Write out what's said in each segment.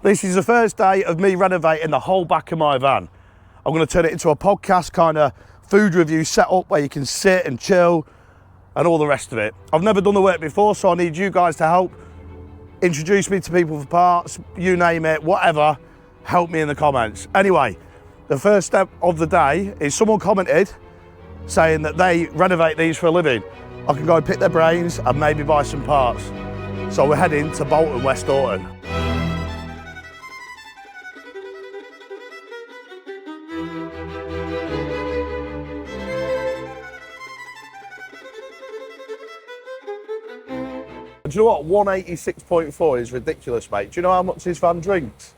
This is the first day of me renovating the whole back of my van. I'm going to turn it into a podcast kind of food review setup where you can sit and chill and all the rest of it. I've never done the work before, so I need you guys to help. Introduce me to people for parts, you name it, whatever. Help me in the comments. Anyway, the first step of the day is someone commented saying that they renovate these for a living. I can go and pick their brains and maybe buy some parts. So we're heading to Bolton, West Orton. Do you know what? 186.4 is ridiculous, mate. Do you know how much this van drinks?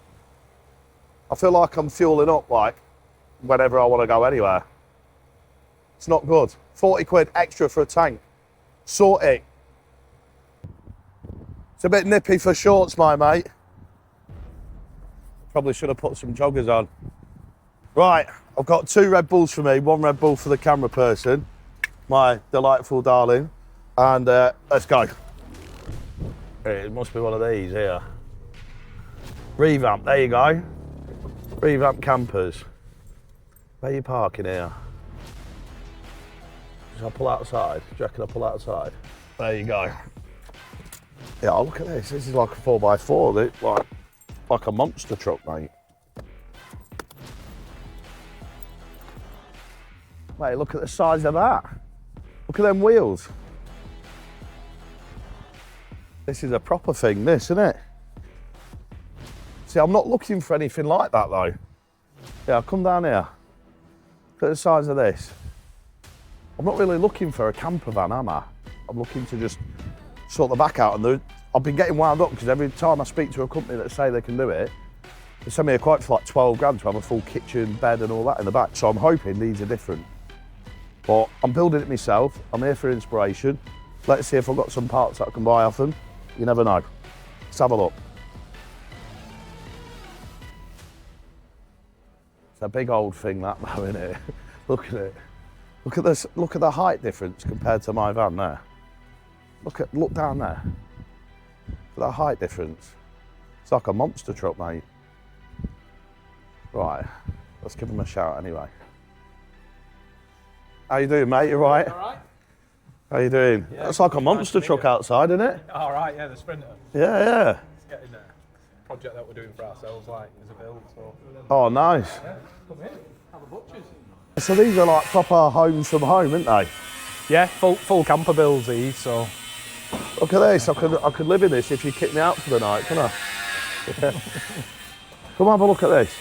I feel like I'm fueling up like whenever I want to go anywhere. It's not good. 40 quid extra for a tank. Sort it. It's a bit nippy for shorts, my mate. Probably should have put some joggers on. Right, I've got 2 Red Bulls for me, 1 Red Bull for the camera person, my delightful darling, and let's go. It must be one of these here. Revamp, there you go. Revamp campers. Where are you parking here? Shall I pull outside? Do you reckon I'll pull outside? There you go. Yeah, look at this. This is like a 4x4. It's like a monster truck, mate. Mate, look at the size of that. Look at them wheels. This is a proper thing, this, isn't it? See, I'm not looking for anything like that, though. Yeah, I'll come down here. Look at the size of this. I'm not really looking for a camper van, am I? I'm looking to just sort the back out. And I've been getting wound up because every time I speak to a company that say they can do it, they send me a quote for like 12 grand to have a full kitchen, bed and all that in the back. So I'm hoping these are different. But I'm building it myself. I'm here for inspiration. Let's see if I've got some parts that I can buy off them. You never know. Let's have a look. It's a big old thing that though, isn't it? Look at it. Look at this. Look at the height difference compared to my van there. Look down there. Look at that height difference. It's like a monster truck, mate. Right. Let's give them a shout anyway. How you doing, mate? You right? All right. How you doing? Yeah, that's like a monster truck outside, isn't it? All right, yeah, the Sprinter. Yeah. It's getting a project that we're doing for ourselves, like, as a build, so. Oh, nice. Yeah, come in, have a butcher's. So these are like proper homes from home, aren't they? Yeah, full camper builds these, so. Look at this, I could live in this if you kick me out for the night, can I? Yeah. Come have a look at this.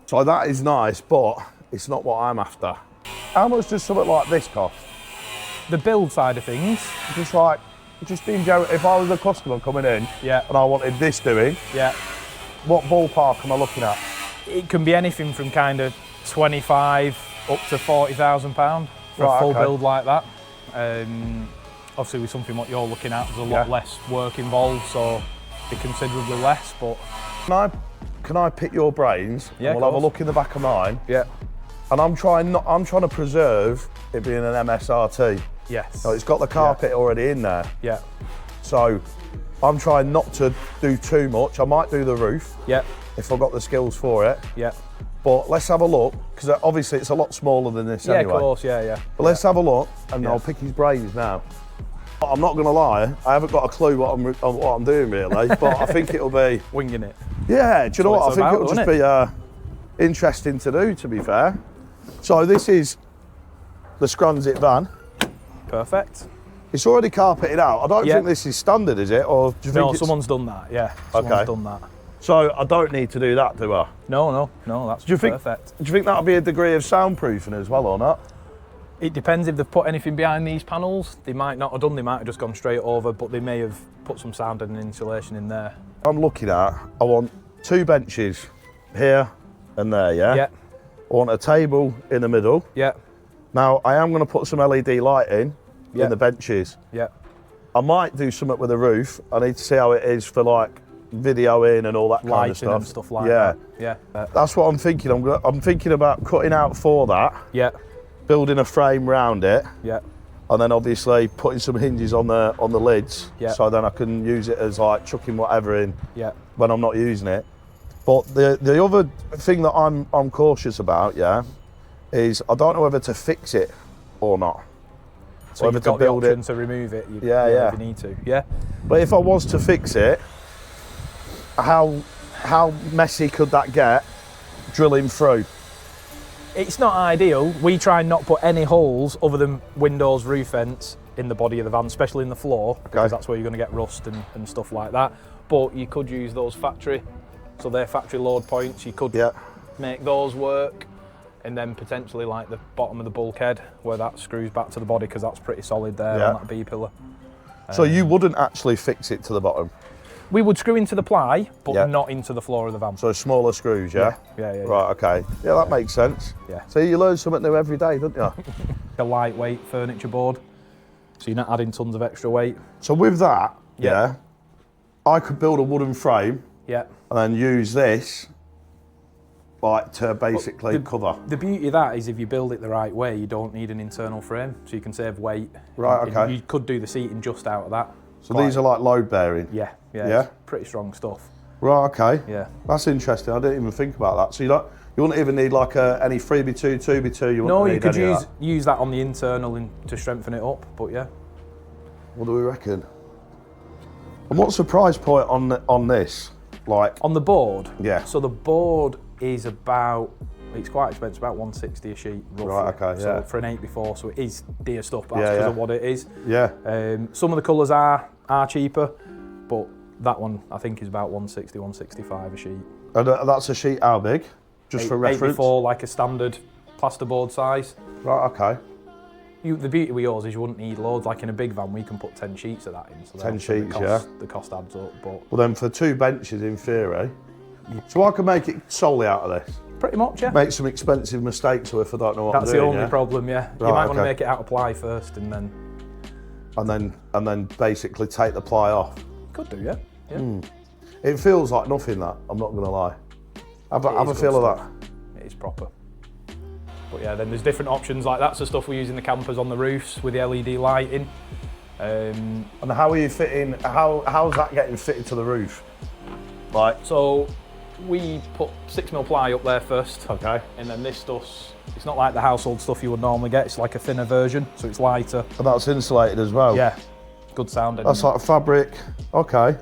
So that is nice, but it's not what I'm after. How much does something like this cost? The build side of things. Just in general, if I was a customer coming in Yeah. and I wanted this doing, Yeah. what ballpark am I looking at? It can be anything from kind of 25 up to £40,000 for Right, a full okay. build like that. Obviously with something what you're looking at, there's a lot less work involved, so be considerably less, but. Can I pick your brains? Yeah, and we'll have a look in the back of mine. Yeah. And I'm trying to preserve it being an MSRT. Yes. So it's got the carpet already in there. Yeah. So I'm trying not to do too much. I might do the roof. Yeah. If I've got the skills for it. Yeah. But let's have a look, because obviously it's a lot smaller than this anyway. Yeah, of course, yeah. But let's have a look, and I'll pick his brains now. I'm not going to lie, I haven't got a clue what I'm doing really, but I think it'll be... Winging it. Yeah, do you know what? I think it'll just be interesting to do, to be fair. So this is the Scranzit van. Perfect. It's already carpeted out. I don't think this is standard, is it? Or do you think someone's done that, yeah. Someone's done that. So I don't need to do that, do I? No, that's perfect. Do you think that'll be a degree of soundproofing as well or not? It depends if they've put anything behind these panels. They might not have done, they might have just gone straight over, but they may have put some sound and insulation in there. I'm looking at, I want 2 benches here and there, yeah? Yeah. I want a table in the middle. Yeah. Now, I am going to put some LED lighting in the benches. Yeah. I might do something with the roof. I need to see how it is for like videoing and all that kind Lighting of stuff. and stuff like that. Yeah. That's what I'm thinking. I'm thinking about cutting out for that, Yeah. building a frame round it, Yeah. and then obviously putting some hinges on the lids, Yeah. so then I can use it as like chucking whatever in Yeah. when I'm not using it. But the other thing that I'm cautious about, is I don't know whether to fix it or not. So whether you've got to the build option it. to remove it. Yeah. If you need to. Yeah. But if I was to fix it, how messy could that get drilling through? It's not ideal. We try and not put any holes other than windows, roof vents in the body of the van, especially in the floor, because that's where you're going to get rust and stuff like that. But you could use those factory, so they're factory load points. You could make those work, and then potentially like the bottom of the bulkhead where that screws back to the body, because that's pretty solid there on that B pillar. So you wouldn't actually fix it to the bottom? We would screw into the ply, but not into the floor of the van. So smaller screws, yeah? Yeah. Right, okay. Yeah, that makes sense. Yeah. So you learn something new every day, don't you? A lightweight furniture board, so you're not adding tons of extra weight. So with that, I could build a wooden frame and then use this like to basically cover. The beauty of that is if you build it the right way, you don't need an internal frame, so you can save weight. Right, okay. You could do the seating just out of that. So these are like load bearing? Yeah. It's pretty strong stuff. Right, okay. Yeah. That's interesting. I didn't even think about that. So you wouldn't even need like any 3x2, 2x2. No, you could use that on the internal to strengthen it up. But yeah. What do we reckon? And what's the price point on this? Like on the board? Yeah. So the board is about, it's quite expensive, about 160 a sheet roughly. Right, okay, so for an 8x4, so it is dear stuff, but that's because of what it is. Yeah. Some of the colours are cheaper, but that one I think is about 160, 165 a sheet. And that's a sheet how big? Just for reference? 8x4, like a standard plasterboard size. Right, okay. The beauty with yours is you wouldn't need loads. Like in a big van, we can put 10 sheets of that in. So 10 sheets, the cost adds up. But well, then for 2 benches in theory, so I can make it solely out of this. Pretty much, yeah. Make some expensive mistakes if I don't know what I'm doing. That's the only problem, yeah. Right, you might want to make it out of ply first, and then basically take the ply off. Could do, yeah. It feels like nothing, that, I'm not gonna lie. Have a feel of that. It is proper. But yeah, then there's different options, like that's the stuff we use in the campers on the roofs with the LED lighting. And how are you fitting, how's that getting fitted to the roof? Like, so we put 6mm ply up there first. Okay. And then this stuff's, it's not like the household stuff you would normally get, it's like a thinner version, so it's lighter. And that's insulated as well? Yeah, good sound. That's like fabric, okay.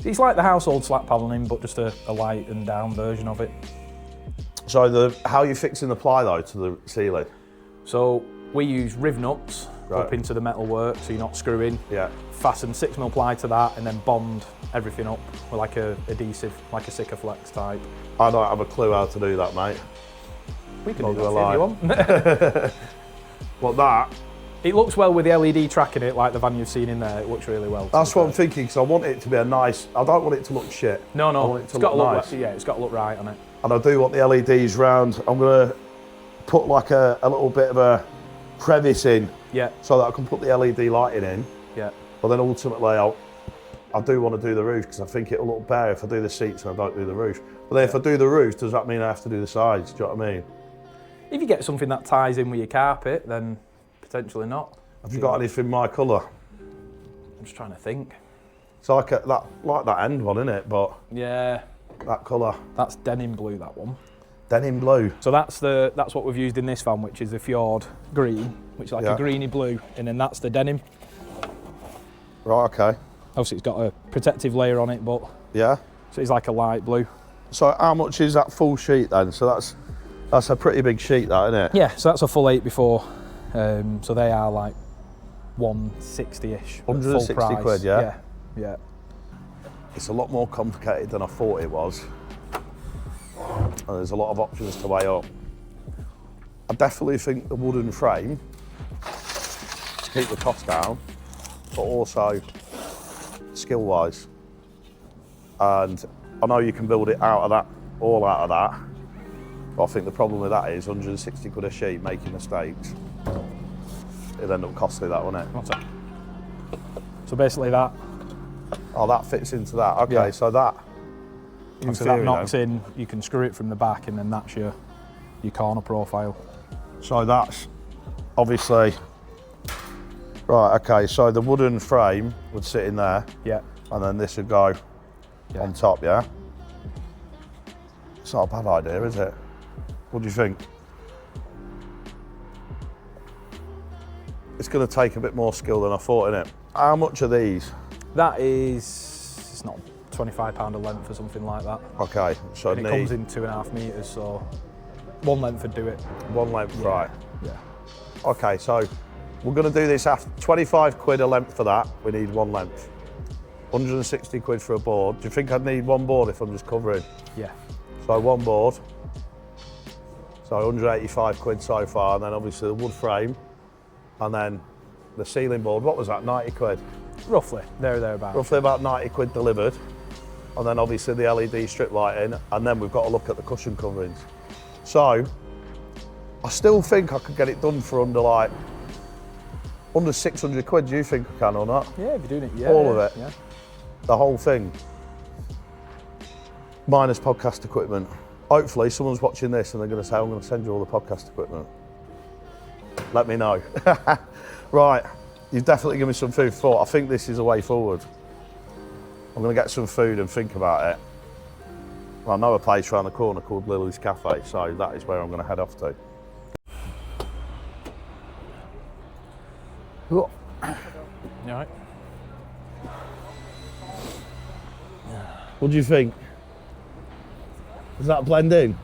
It's like the household slack panelling, but just a light and down version of it. So how are you fixing the ply though to the ceiling? So we use riv nuts up into the metal work, so you're not screwing. Yeah. Fasten 6mm ply to that and then bond everything up with like a adhesive, like a Sikaflex type. I don't have a clue how to do that, mate. We can do that if you want. What, that? It looks well with the LED tracking it, like the van you've seen in there. It looks really well. That's what I'm thinking, because I want it to be a nice, I don't want it to look shit. No, I want it to look nice. Yeah, it's got to look right on it. And I do want the LEDs round. I'm gonna put like a little bit of a crevice in, so that I can put the LED lighting in. Yeah. But then ultimately, I do want to do the roof, because I think it'll look better if I do the seats and I don't do the roof. But then if I do the roof, does that mean I have to do the sides? Do you know what I mean? If you get something that ties in with your carpet, then potentially not. Have you got anything my colour? I'm just trying to think. It's like that end one, isn't it? But yeah, that colour. That's denim blue, that one. Denim blue. So that's what we've used in this van, which is the Fjord green, which is like a greeny blue, and then that's the denim. Right, okay. Obviously it's got a protective layer on it, but so it's like a light blue. So how much is that full sheet then? So that's a pretty big sheet, that, isn't it? Yeah, so that's a full 8x4. So they are like 160-ish. 160 quid, yeah? Yeah. It's a lot more complicated than I thought it was. And there's a lot of options to weigh up. I definitely think the wooden frame to keep the cost down, but also skill-wise. And I know you can build it out of that, all out of that, but I think the problem with that is 160 quid a sheet, making mistakes. It'd end up costly, that, wouldn't it? What's that? So basically that. Oh, that fits into that. Okay, Yeah. so that. So that knocks in, you can screw it from the back and then that's your corner profile. So that's obviously, right, okay, so the wooden frame would sit in there. Yeah. And then this would go on top, yeah? It's not a bad idea, is it? What do you think? It's going to take a bit more skill than I thought, innit? How much are these? That is, it's not £25 a length or something like that. Okay, so And it comes in 2.5 metres, so one length would do it. One length, right. Yeah. Okay, so we're going to do this after 25 quid a length for that. We need one length. 160 quid for a board. Do you think I'd need one board if I'm just covering? Yeah. So one board. So 185 quid so far, and then obviously the wood frame, and then the ceiling board. What was that, 90 quid? Roughly, thereabouts. Roughly about 90 quid delivered. And then obviously the LED strip lighting, and then we've got to look at the cushion coverings. So, I still think I could get it done for under 600 quid. Do you think I can or not? Yeah, if you're doing it, yeah. All of it? Yeah. The whole thing? Minus podcast equipment. Hopefully someone's watching this and they're going to say, I'm going to send you all the podcast equipment. Let me know. Right, you've definitely given me some food for thought. I think this is a way forward. I'm going to get some food and think about it. Well, I know a place around the corner called Lily's Cafe, so that is where I'm going to head off to. You all right? What do you think? Does that blend in?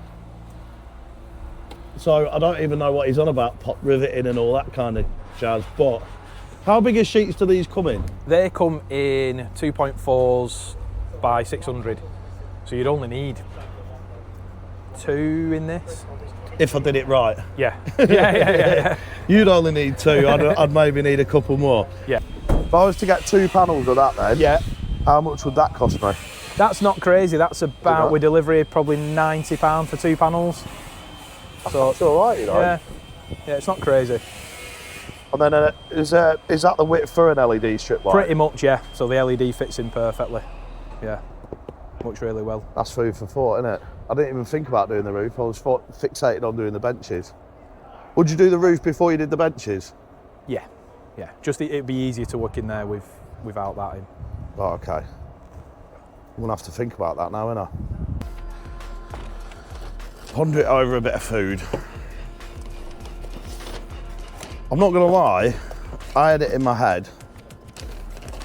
So I don't even know what he's on about, pop riveting and all that kind of jazz, but how big of sheets do these come in? They come in 2.4s by 600, so you'd only need 2 in this. If I did it right. Yeah. Yeah. You'd only need 2, I'd maybe need a couple more. Yeah. If I was to get 2 panels of that then, Yeah. how much would that cost me? That's not crazy. That's about, with delivery, probably £90 for 2 panels. So It's all right, you know. yeah, it's not crazy. And then is that the width for an LED strip light? Pretty much, yeah. So the LED fits in perfectly. Yeah, works really well. That's food for thought, isn't it? I didn't even think about doing the roof. I was fixated on doing the benches. Would you do the roof before you did the benches? Yeah. Just it'd be easier to work in there without that in. Oh, okay. I'm gonna have to think about that now, innit? Ponder it over a bit of food. I'm not gonna lie, I had it in my head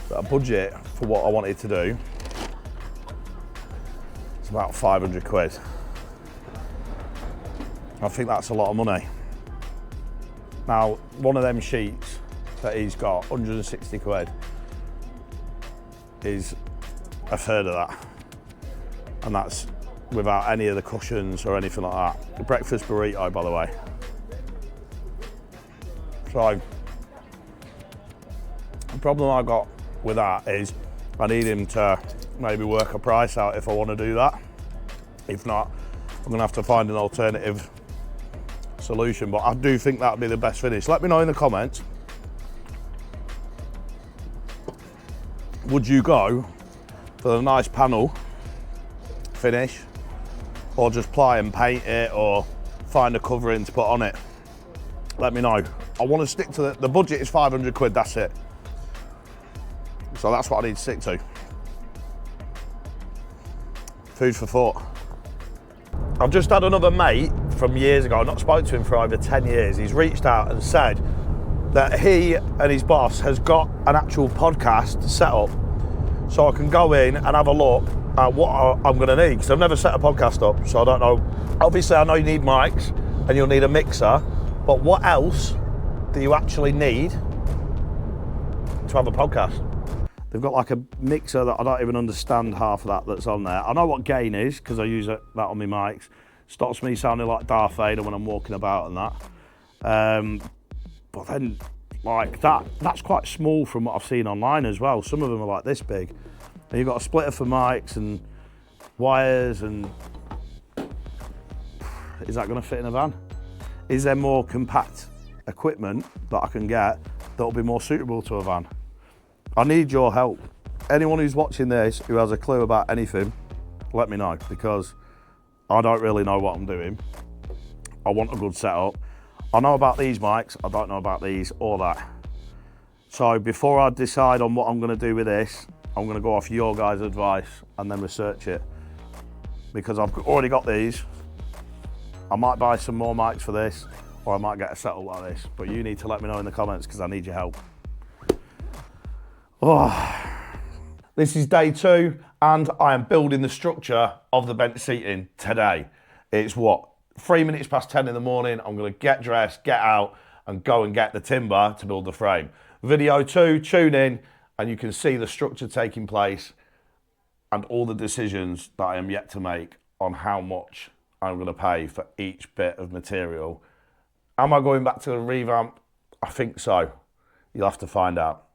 that a budget for what I wanted to do is about 500 quid. I think that's a lot of money. Now, one of them sheets that he's got, 160 quid, is a third of that. And that's without any of the cushions or anything like that. The breakfast burrito, by the way. So, the problem I got with that is I need him to maybe work a price out if I want to do that. If not, I'm going to have to find an alternative solution, but I do think that would be the best finish. Let me know in the comments. Would you go for the nice panel finish, or just ply and paint it, or find a covering to put on it? Let me know. I want to stick to the budget is 500 quid, that's it. So that's what I need to stick to. Food for thought. I've just had another mate from years ago, I've not spoken to him for over 10 years. He's reached out and said that he and his boss has got an actual podcast set up, so I can go in and have a look at what I'm going to need, because I've never set a podcast up, so I don't know. Obviously, I know you need mics and you'll need a mixer, but what else do you actually need to have a podcast? They've got like a mixer that I don't even understand half of that that's on there. I know what gain is, because I use that on my mics. Stops me sounding like Darth Vader when I'm walking about and that. But then, like that's quite small from what I've seen online as well. Some of them are like this big. And you've got a splitter for mics and wires, and is that going to fit in a van? Is there more compact equipment that I can get that will be more suitable to a van? I need your help. Anyone who's watching this who has a clue about anything, let me know, because I don't really know what I'm doing. I want a good setup. I know about these mics, I don't know about these or that. So before I decide on what I'm gonna do with this, I'm gonna go off your guys' advice and then research it. Because I've already got these. I might buy some more mics for this, or I might get a setup like this. But you need to let me know in the comments because I need your help. Oh. This is day 2 and I am building the structure of the bench seating today. It's what, 3 minutes past 10 in the morning. I'm gonna get dressed, get out and go and get the timber to build the frame. Video 2, tune in and you can see the structure taking place and all the decisions that I am yet to make on how much I'm gonna pay for each bit of material. Am I going back to the revamp? I think so. You'll have to find out.